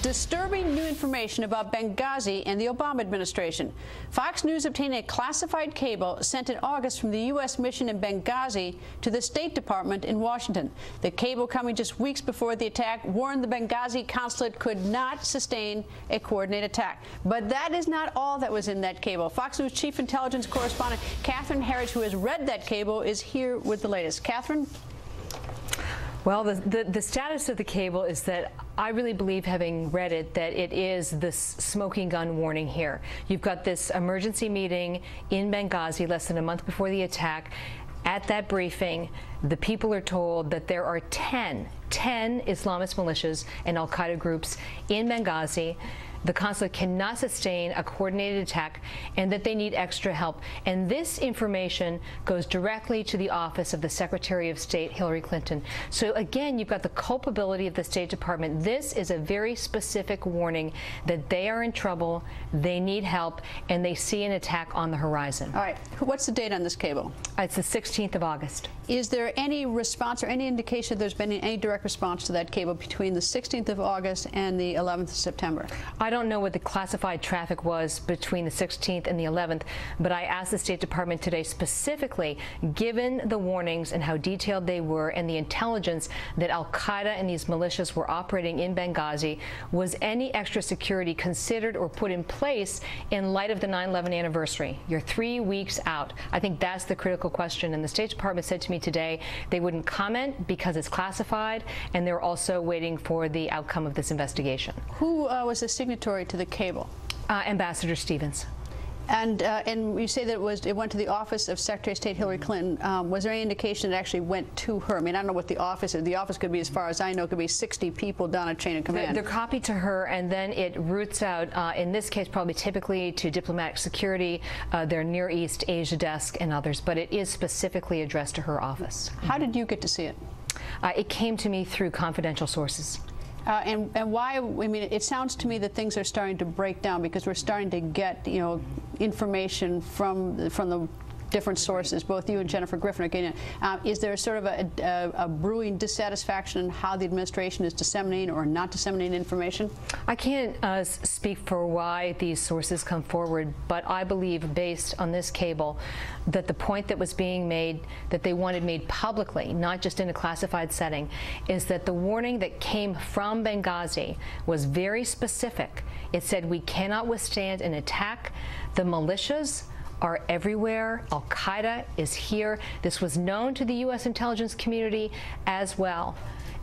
Disturbing new information about Benghazi and the Obama administration. Fox News obtained a classified cable sent in August from the U.S. mission in Benghazi to the State Department in Washington. The cable, coming just weeks before the attack, warned the Benghazi consulate could not sustain a coordinated attack. But that is not all that was in that cable. Fox News chief intelligence correspondent Catherine Herridge, who has read that cable, is here with the latest. Catherine? Well, the status of the cable is that I really believe, having read it, that it is this smoking gun warning here. You've got this emergency meeting in Benghazi less than a month before the attack. At that briefing, the people are told that there are 10 Islamist militias and al-Qaeda groups in Benghazi. The consulate cannot sustain a coordinated attack and that they need extra help. And this information goes directly to the office of the Secretary of State, Hillary Clinton. So again, you've got the culpability of the State Department. This is a very specific warning that they are in trouble, they need help, and they see an attack on the horizon. All right. What's the date on this cable? It's the 16th of August. Is there any response or any indication there's been any direct response to that cable between the 16th of August and the 11th of September? I don't know what the classified traffic was between the 16th and the 11th, but I asked the State Department today specifically, given the warnings and how detailed they were and the intelligence that al-Qaeda and these militias were operating in Benghazi, was any extra security considered or put in place in light of the 9/11 anniversary? You're 3 weeks out. I think that's the critical question, and the State Department said to me today they wouldn't comment because it's classified, and they're also waiting for the outcome of this investigation. Who was the signatory to the cable? Ambassador Stevens. And you say that it went to the office of Secretary of State Hillary Clinton. Was there any indication it actually went to her? I mean, I don't know what the office is. The office could be, as far as I know, could be 60 people down a chain of command. They're copied to her, and then it routes out, in this case, probably typically to diplomatic security, their Near East Asia desk, and others. But it is specifically addressed to her office. How did you get to see it? It came to me through confidential sources. And why? I mean, it sounds to me that things are starting to break down because we're starting to get, information from the different sources. Both you and Jennifer Griffin are getting it. Is there sort of a brewing dissatisfaction in how the administration is disseminating or not disseminating information? I can't speak for why these sources come forward, but I believe, based on this cable, that the point that was being made, that they wanted made publicly, not just in a classified setting, is that the warning that came from Benghazi was very specific. It said, we cannot withstand an attack. The militias are everywhere. Al-Qaeda is here. This was known to the U.S. intelligence community as well,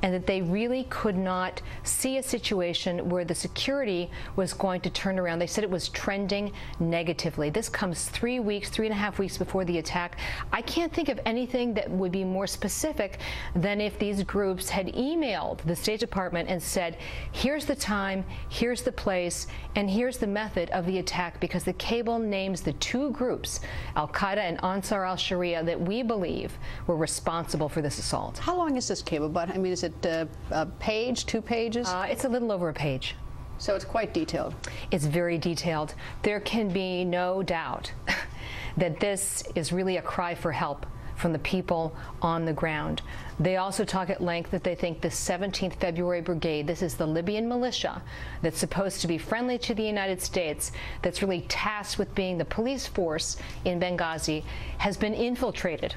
and that they really could not see a situation where the security was going to turn around. They said it was trending negatively. This comes 3 weeks, 3.5 weeks before the attack. I can't think of anything that would be more specific than if these groups had emailed the State Department and said, here's the time, here's the place, and here's the method of the attack, because the cable names the two groups, al-Qaeda and Ansar al-Sharia, that we believe were responsible for this assault. How long is this cable, Bud? I mean, is it a page, 2 pages? It's a little over a page. So it's quite detailed. It's very detailed. There can be no doubt that this is really a cry for help from the people on the ground. They also talk at length that they think the 17th February Brigade, this is the Libyan militia that's supposed to be friendly to the United States, that's really tasked with being the police force in Benghazi, has been infiltrated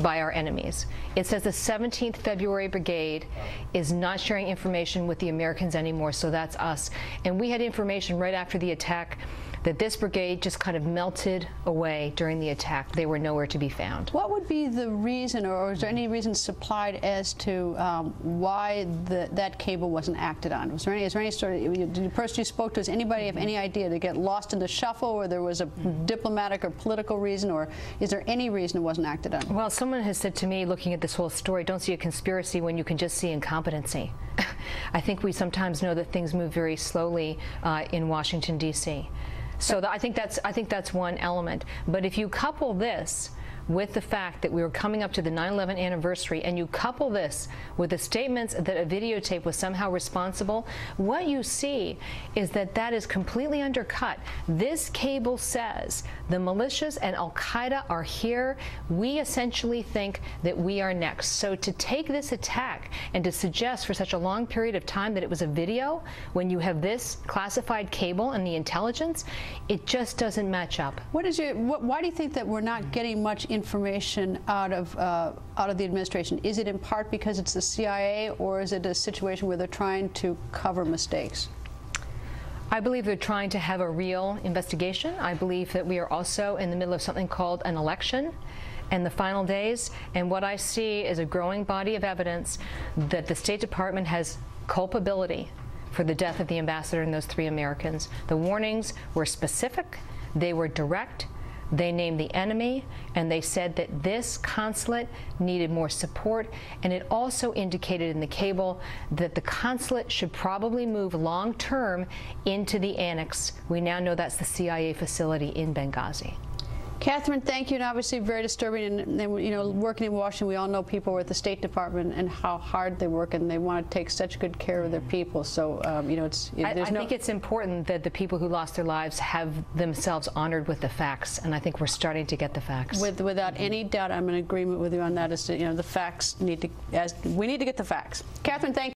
by our enemies. It says the 17th February Brigade is not sharing information with the Americans anymore, so that's us. And we had information right after the attack that this brigade just kind of melted away during the attack. They were nowhere to be found. What would be the reason, or is there any reason supplied as to why that cable wasn't acted on? Is there any sort of, the person you spoke to, does anybody have any idea? Did it get lost in the shuffle, or there was a diplomatic or political reason, or is there any reason it wasn't acted on? Well, someone has said to me, looking at this whole story, don't see a conspiracy when you can just see incompetency. I think we sometimes know that things move very slowly in Washington, D.C. So I think that's one element. But if you couple this with the fact that we were coming up to the 9/11 anniversary, and you couple this with the statements that a videotape was somehow responsible, what you see is that that is completely undercut. This cable says the militias and Al-Qaeda are here. We essentially think that we are next. So to take this attack and to suggest for such a long period of time that it was a video when you have this classified cable and the intelligence, it just doesn't match up. Why do you think that we're not getting much information out of the administration? Is it in part because it's the CIA, or is it a situation where they're trying to cover mistakes? I believe they're trying to have a real investigation. I believe that we are also in the middle of something called an election and the final days, and what I see is a growing body of evidence that the State Department has culpability for the death of the ambassador and those 3 Americans. The warnings were specific, they were direct, they named the enemy, and they said that this consulate needed more support, and it also indicated in the cable that the consulate should probably move long-term into the annex. We now know that's the CIA facility in Benghazi. Catherine, thank you, and obviously very disturbing. And you know, working in Washington, we all know people at the State Department and how hard they work, and they want to take such good care of their people. So, you know, I think it's important that the people who lost their lives have themselves honored with the facts, and I think we're starting to get the facts. Without any doubt, I'm in agreement with you on that. Is, you know, the facts need to, we need to get the facts. Catherine, thank you.